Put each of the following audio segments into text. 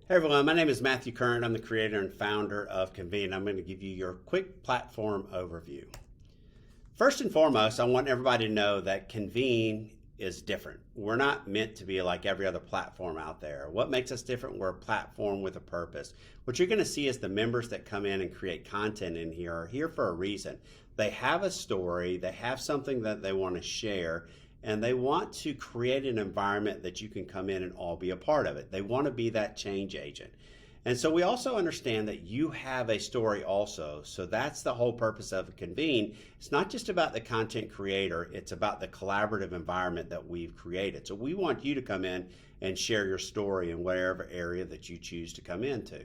Hey everyone, my name is Matthew Curran. I'm the creator and founder of Convene. I'm going to give you your quick platform overview. First and foremost, I want everybody to know that Convene is different. We're not meant to be like every other platform out there. What makes us different? We're a platform with a purpose. What you're going to see is the members that come in and create content in here are here for a reason. They have a story, they have something that they want to share, and they want to create an environment that you can come in and all be a part of it. They want to be that change agent. And so we also understand that you have a story also. So that's the whole purpose of Convene. It's not just about the content creator, it's about the collaborative environment that we've created. So we want you to come in and share your story in whatever area that you choose to come into.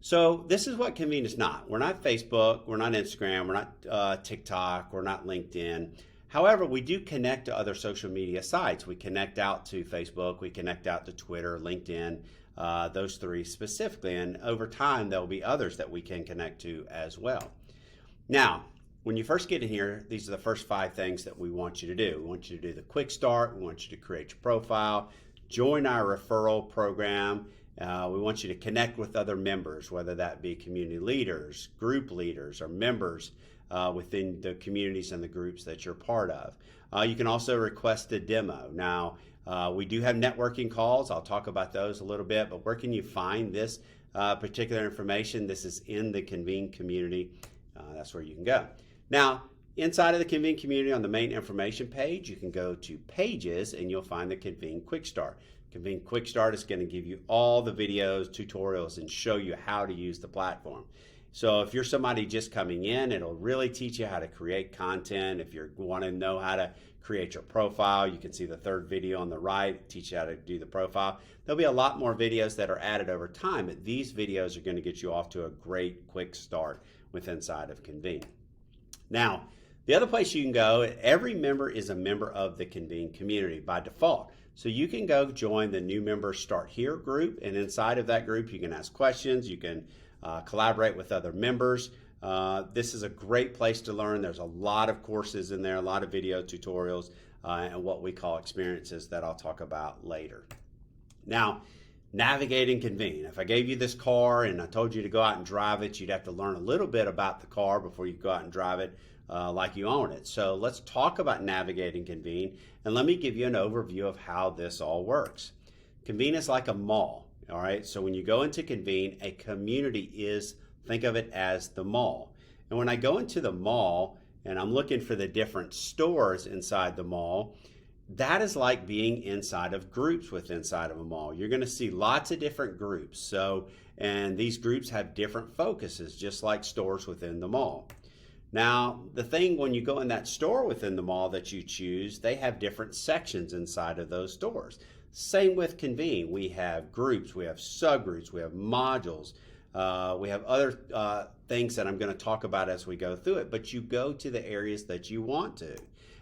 So this is what Convene is not. We're not Facebook, we're not Instagram, we're not TikTok, we're not LinkedIn. However, we do connect to other social media sites. We connect out to Facebook, we connect out to Twitter, LinkedIn, those three specifically. And over time, there'll be others that we can connect to as well. Now, when you first get in here, these are the first 5 things that we want you to do. We want you to do the quick start. We want you to create your profile, join our referral program. We want you to connect with other members, whether that be community leaders, group leaders, or members within the communities and the groups that you're part of. You can also request a demo. Now, we do have networking calls. I'll talk about those a little bit, but where can you find this particular information? This is in the Convene community. That's where you can go. Now, inside of the Convene community on the main information page, you can go to Pages and you'll find the Convene Quick Start. Convene Quick Start is going to give you all the videos, tutorials, and show you how to use the platform. So if you're somebody just coming in, it'll really teach you how to create content. If you want to know how to create your profile, you can see the 3rd video on the right, teach you how to do the profile. There'll be a lot more videos that are added over time, but these videos are going to get you off to a great quick start with inside of Convene. Now, the other place you can go, every member is a member of the Convene community by default. So you can go join the new member Start Here group, and inside of that group you can ask questions, you can collaborate with other members. This is a great place to learn. There's a lot of courses in there, a lot of video tutorials, and what we call experiences that I'll talk about later. Now, navigating Convene. If I gave you this car and I told you to go out and drive it, you'd have to learn a little bit about the car before you go out and drive it like you own it. So let's talk about navigating Convene, and let me give you an overview of how this all works. Convene is like a mall. All right, so when you go into Convene, a community is, think of it as the mall. And when I go into the mall and I'm looking for the different stores inside the mall, that is like being inside of groups inside of a mall. You're going to see lots of different groups. And these groups have different focuses, just like stores within the mall. Now, the thing when you go in that store within the mall that you choose, they have different sections inside of those stores. Same with Convene. We have groups, we have subgroups, we have modules, we have other things that I'm going to talk about as we go through it, but you go to the areas that you want to.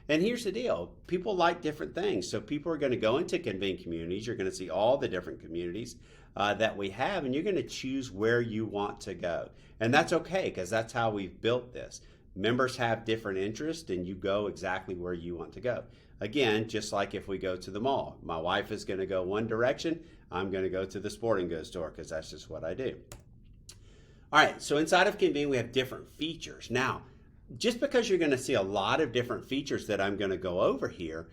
And here's the deal. People like different things. So people are going to go into Convene communities. You're going to see all the different communities that we have, and you're going to choose where you want to go. And that's okay, because that's how we've built this. Members have different interests, and you go exactly where you want to go. Again, just like if we go to the mall. My wife is going to go one direction. I'm going to go to the sporting goods store because that's just what I do. All right, so inside of Convene, we have different features. Now, just because you're going to see a lot of different features that I'm going to go over here,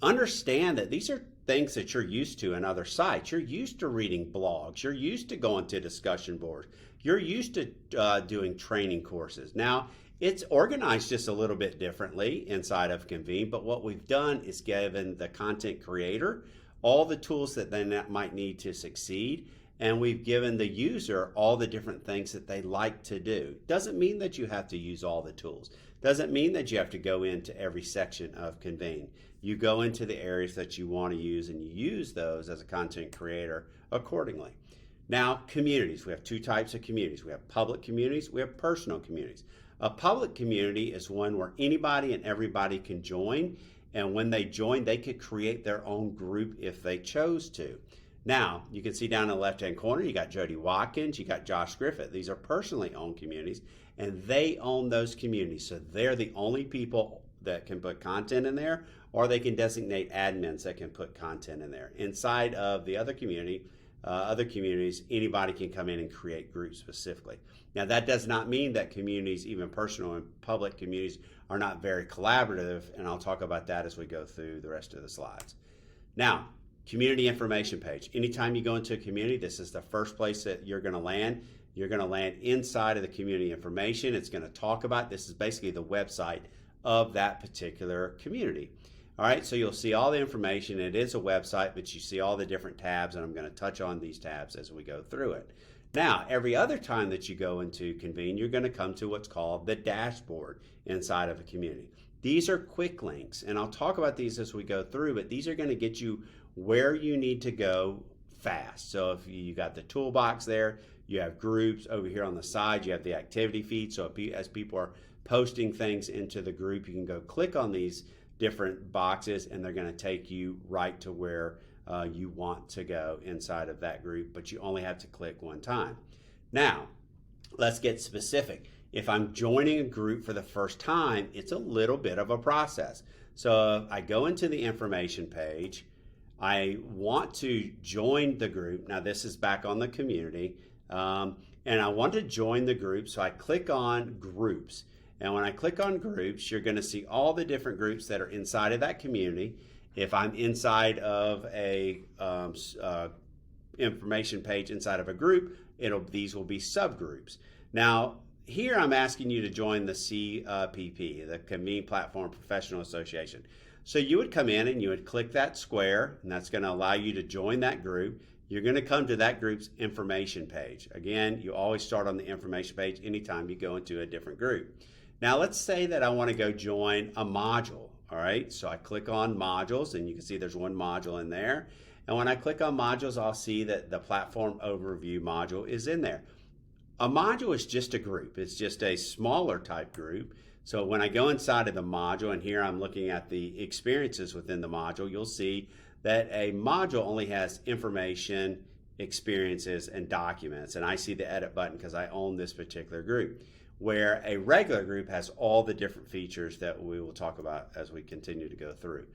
understand that these are things that you're used to in other sites. You're used to reading blogs. You're used to going to discussion boards. You're used to doing training courses. Now, it's organized just a little bit differently inside of Convene, but what we've done is given the content creator all the tools that they might need to succeed, and we've given the user all the different things that they like to do. Doesn't mean that you have to use all the tools. Doesn't mean that you have to go into every section of Convene. You go into the areas that you want to use, and you use those as a content creator accordingly. Now, communities. We have 2 types of communities. We have public communities. We have personal communities. A public community is one where anybody and everybody can join, and when they join, they could create their own group if they chose to. Now, you can see down in the left-hand corner, you got Jody Watkins, you got Josh Griffith. These are personally owned communities, and they own those communities, so they're the only people that can put content in there, or they can designate admins that can put content in there. Inside of the other community, other communities, anybody can come in and create groups specifically. Now, that does not mean that communities, even personal and public communities, are not very collaborative, and I'll talk about that as we go through the rest of the slides. Now, community information page. Anytime you go into a community, this is the first place that you're going to land. You're going to land inside of the community information. It's going to talk about, this is basically the website of that particular community. All right, so you'll see all the information. It is a website, but you see all the different tabs, and I'm going to touch on these tabs as we go through it. Now, every other time that you go into Convene, you're going to come to what's called the dashboard inside of a community. These are quick links, and I'll talk about these as we go through, but these are going to get you where you need to go fast. So if you got the toolbox there, you have groups over here on the side, you have the activity feed. So as people are posting things into the group, you can go click on these different boxes and they're going to take you right to where you want to go inside of that group, but you only have to click one time. Now, let's get specific. If I'm joining a group for the first time, it's a little bit of a process. So I go into the information page. I want to join the group. Now, this is back on the community, and I want to join the group, so I click on groups. And when I click on groups, you're going to see all the different groups that are inside of that community. If I'm inside of a information page inside of a group, these will be subgroups. Now, here I'm asking you to join the CPP, the Convene Platform Professional Association. So you would come in and you would click that square, and that's going to allow you to join that group. You're going to come to that group's information page. Again, you always start on the information page anytime you go into a different group. Now, let's say that I want to go join a module. All right, so I click on modules, and you can see there's one module in there. And when I click on modules, I'll see that the platform overview module is in there. A module is just a group. It's just a smaller type group. So when I go inside of the module, and here I'm looking at the experiences within the module, you'll see that a module only has information, experiences, and documents. And I see the edit button because I own this particular group, where a regular group has all the different features that we will talk about as we continue to go through.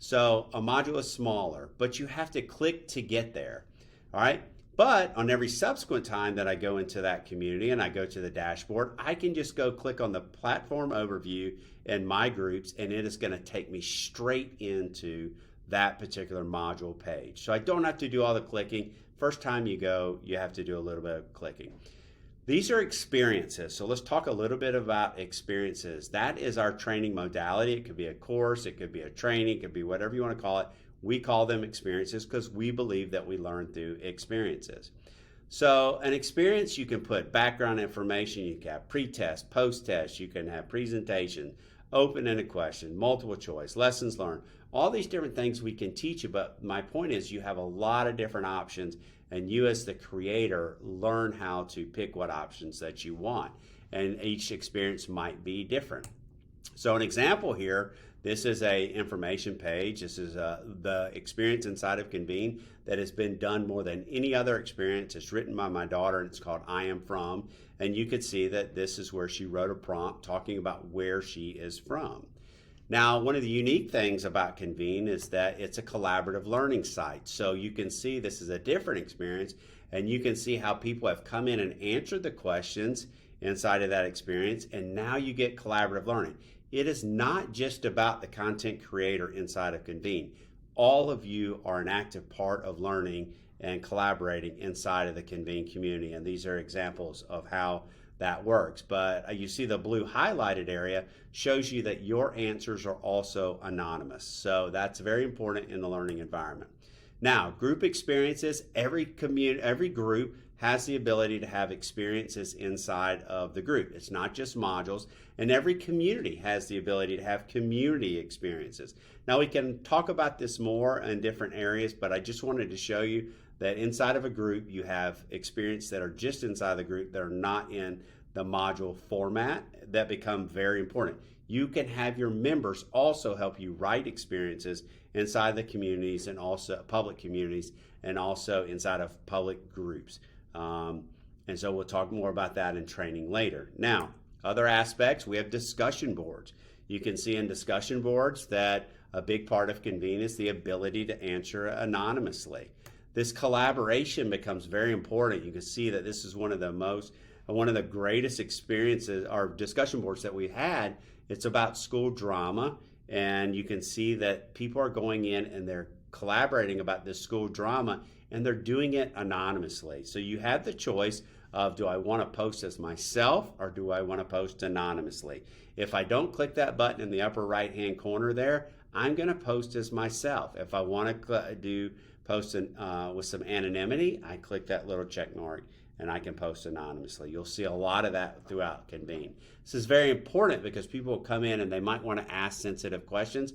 So a module is smaller, but you have to click to get there. All right. But on every subsequent time that I go into that community and I go to the dashboard, I can just go click on the platform overview and my groups, and it is going to take me straight into that particular module page. So I don't have to do all the clicking. First time you go, you have to do a little bit of clicking. These are experiences. So let's talk a little bit about experiences. That is our training modality. It could be a course, it could be a training, it could be whatever you want to call it. We call them experiences because we believe that we learn through experiences. So an experience, you can put background information, you can have pre-test, post-test, you can have presentation, open-ended question, multiple choice, lessons learned, all these different things we can teach you. But my point is you have a lot of different options, and you as the creator learn how to pick what options that you want. And each experience might be different. So an example here, this is a information page. This is the experience inside of Convene that has been done more than any other experience. It's written by my daughter, and it's called I Am From. And you could see that this is where she wrote a prompt talking about where she is from. Now, one of the unique things about Convene is that it's a collaborative learning site. So you can see this is a different experience, and you can see how people have come in and answered the questions inside of that experience, and now you get collaborative learning. It is not just about the content creator inside of Convene. All of you are an active part of learning and collaborating inside of the Convene community, and these are examples of how that works. But you see the blue highlighted area shows you that your answers are also anonymous. So that's very important in the learning environment. Now, group experiences, every group has the ability to have experiences inside of the group. It's not just modules, and every community has the ability to have community experiences. Now, we can talk about this more in different areas, but I just wanted to show you that inside of a group, you have experiences that are just inside the group that are not in the module format that become very important. You can have your members also help you write experiences inside the communities and also public communities and also inside of public groups. And so we'll talk more about that in training later. Now, other aspects, we have discussion boards. You can see in discussion boards that a big part of Convene is the ability to answer anonymously. this collaboration becomes very important. You can see that this is one of the greatest experiences or discussion boards that we had. It's about school drama, and you can see that people are going in and they're collaborating about this school drama, and they're doing it anonymously. So you have the choice of, do I want to post as myself or do I want to post anonymously? If I don't click that button in the upper right hand corner there, I'm going to post as myself. If I want to post with some anonymity, I click that little check mark and I can post anonymously. You'll see a lot of that throughout Convene. This is very important because people will come in and they might want to ask sensitive questions,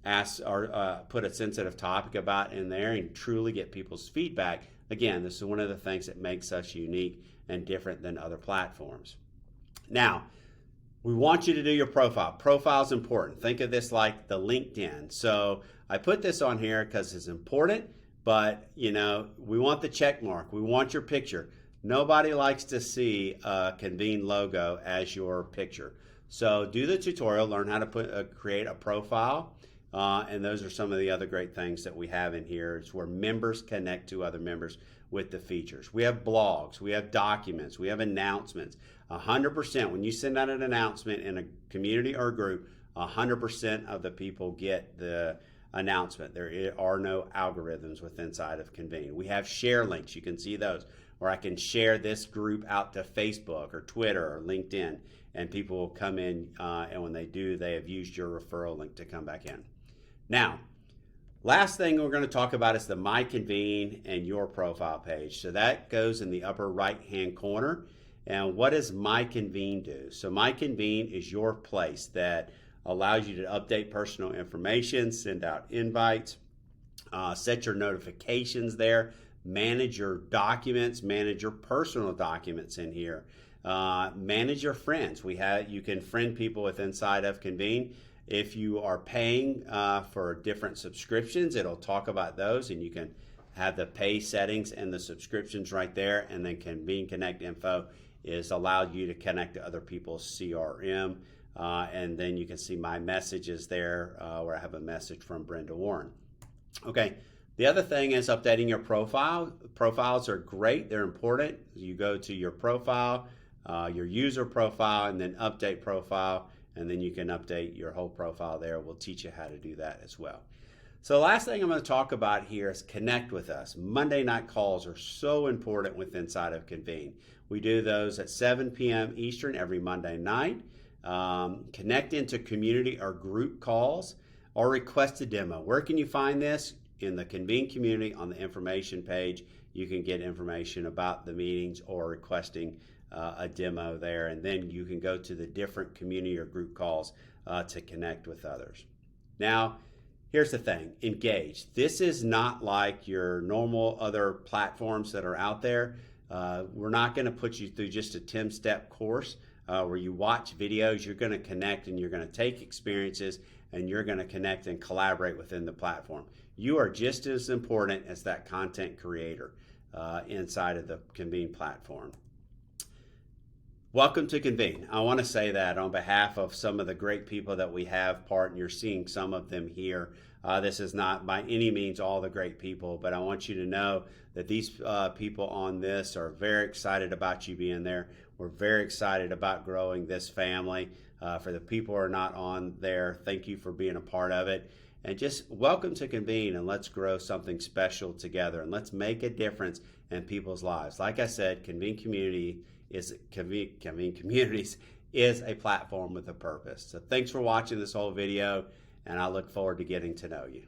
put a sensitive topic about in there and truly get people's feedback. Again, this is one of the things that makes us unique and different than other platforms. Now, we want you to do your profile. Profile is important. Think of this like the LinkedIn. So I put this on here because it's important, but we want the check mark. We want your picture. Nobody likes to see a Convene logo as your picture. So do the tutorial, learn how to create a profile. And those are some of the other great things that we have in here. It's where members connect to other members with the features. We have blogs, we have documents, we have announcements. 100%, when you send out an announcement in a community or a group, 100% of the people get the announcement. There are no algorithms inside of Convene. We have share links. You can see those, or I can share this group out to Facebook or Twitter or LinkedIn, and people will come in, and when they do, they have used your referral link to come back in. Now, last thing we're going to talk about is the My Convene and Your Profile page. So that goes in the upper right-hand corner. And what does My Convene do? So My Convene is your place that allows you to update personal information, send out invites, set your notifications there, manage your documents, manage your personal documents in here, manage your friends. You can friend people inside of Convene. If you are paying for different subscriptions, it'll talk about those, and you can have the pay settings and the subscriptions right there. And then Convene Connect info is allowed you to connect to other people's CRM. And then you can see my messages there where I have a message from Brenda Warren. Okay, the other thing is updating your profile. Profiles are great. They're important. You go to your profile, your user profile, and then update profile. And then you can update your whole profile there. We'll teach you how to do that as well. So the last thing I'm going to talk about here is connect with us. Monday night calls are so important inside of Convene. We do those at 7 p.m. Eastern every Monday night. Connect into community or group calls or request a demo. Where can you find this? In the Convene community on the information page. You can get information about the meetings or requesting a demo there, and then you can go to the different community or group calls to connect with others. Now, here's the thing, engage. This is not like your normal other platforms that are out there. We're not going to put you through just a 10-step course where you watch videos. You're going to connect and you're going to take experiences and you're going to connect and collaborate within the platform. You are just as important as that content creator inside of the Convene platform. Welcome to Convene. I want to say that on behalf of some of the great people that we have part, and you're seeing some of them here. This is not by any means all the great people, but I want you to know that these people on this are very excited about you being there. We're very excited about growing this family. For the people who are not on there, thank you for being a part of it. And just welcome to Convene, and let's grow something special together, and let's make a difference in people's lives. Like I said, Convene Communities is a platform with a purpose. So thanks for watching this whole video, and I look forward to getting to know you.